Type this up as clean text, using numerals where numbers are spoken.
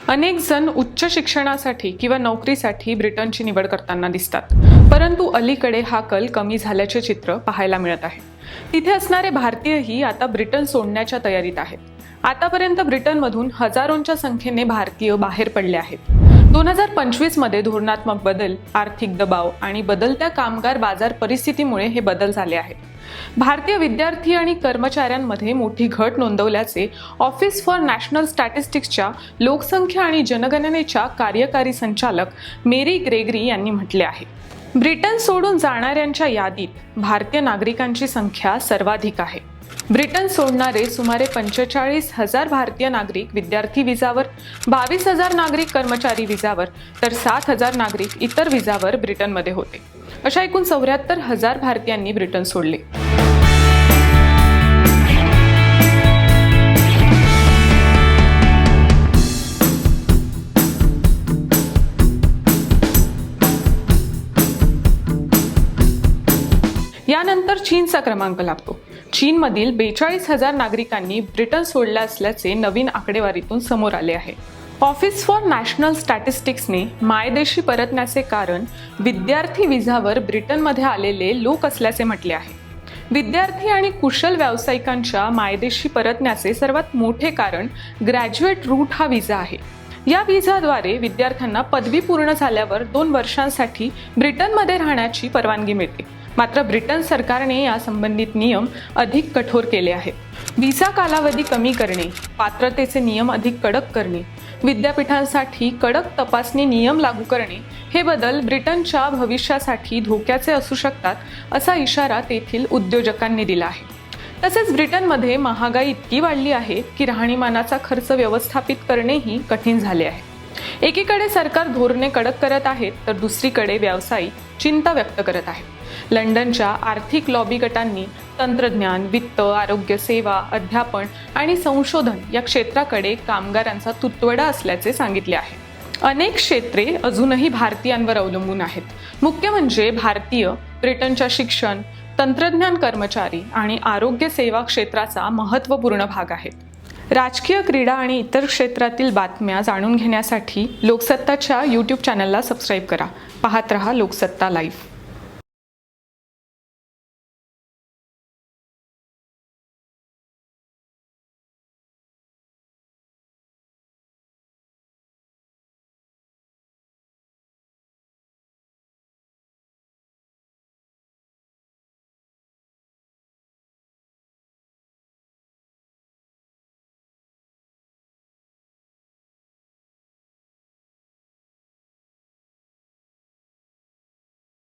अनेक जण उच्च शिक्षणासाठी किंवा नोकरीसाठी ब्रिटनची निवड करताना दिसतात, परंतु अलीकडे हा कल कमी झाल्याचे चित्र पाहायला मिळत आहे। तिथे असणारे भारतीयही आता ब्रिटन सोडण्याच्या तयारीत आहेत। आतापर्यंत ब्रिटनमधून हजारोंच्या संख्येने भारतीय बाहेर पडले आहेत। 2025 मध्ये धोरणात्मक बदल, आर्थिक दबाव आणि बदलत्या कामगार बाजार परिस्थितीमुळे हे बदल झाले आहेत। भारतीय विद्यार्थी आणि कर्मचाऱ्यांमध्ये मोठी घट नोंदवल्याचे ऑफिस फॉर नॅशनल स्टॅटिस्टिक्सच्या लोकसंख्या आणि जनगणनेच्या कार्यकारी संचालक मेरी ग्रेगरी यांनी म्हटले आहे। ब्रिटन सोडून जाणाऱ्यांच्या यादीत भारतीय नागरिकांची संख्या सर्वाधिक आहे। ब्रिटन सोडणारे सुमारे 45,000 भारतीय नागरिक विद्यार्थी विजावर, 22,000 नागरिक कर्मचारी विजावर, तर 7,000 नागरिक इतर विजावर ब्रिटनमध्ये होते। अशा एकूण 74,000 भारतीयांनी ब्रिटन सोडले। यानंतर चीनचा क्रमांक लागतो। चीनमधील 42,000 नागरिकांनी ब्रिटन सोडले असल्याचे नवीन आकडेवारीतून समोर आले आहे। ऑफिस फॉर नॅशनल स्टॅटिस्टिक्सने मायदेशी परतण्याचे कारण विद्यार्थी विजावर ब्रिटनमध्ये आलेले लोक असल्याचे म्हटले आहे। विद्यार्थी आणि कुशल व्यावसायिकांच्या मायदेशी परतण्याचे सर्वात मोठे कारण ग्रॅज्युएट रूट हा विजा आहे। या विजाद्वारे विद्यार्थ्यांना पदवी पूर्ण झाल्यावर 2 वर्षांसाठी ब्रिटनमध्ये राहण्याची परवानगी मिळते। मात्र ब्रिटन सरकारने या संबंधित नियम अधिक कठोर केले आहेत। व्हिसा कालावधी कमी करणे, पात्रतेचे नियम अधिक कडक करणे, विद्यापीठांसाठी कडक तपासणी नियम लागू करणे हे बदल ब्रिटनच्या भविष्यासाठी धोक्याचे असू शकतात, असा इशारा तेथील उद्योजकांनी दिला आहे। तसेच ब्रिटनमध्ये महागाई इतकी वाढली आहे की राहणीमानाचा खर्च व्यवस्थापित करणेही कठीण झाले आहे। एकीकडे सरकार धोरणे कडक करत आहेत, तर दुसरीकडे व्यावसायिक चिंता व्यक्त करत आहेत। लंडनच्या आर्थिक लॉबी गटांनी तंत्रज्ञान, वित्त, आरोग्य सेवा, अध्यापन आणि संशोधन या क्षेत्राकडे कामगारांचा तुटवडा असल्याचे सांगितले आहे। अनेक क्षेत्रे अजूनही भारतीयांवर अवलंबून आहेत। मुख्य म्हणजे भारतीय ब्रिटनच्या शिक्षण, तंत्रज्ञान कर्मचारी आणि आरोग्य सेवा क्षेत्राचा महत्त्वपूर्ण भाग आहेत। राजकीय, क्रीडा आणि इतर क्षेत्रातील बातम्या जाणून घेण्यासाठी लोकसत्ताच्या YouTube चॅनलला सबस्क्राईब करा। पाहत रहा लोकसत्ता लाईव्ह।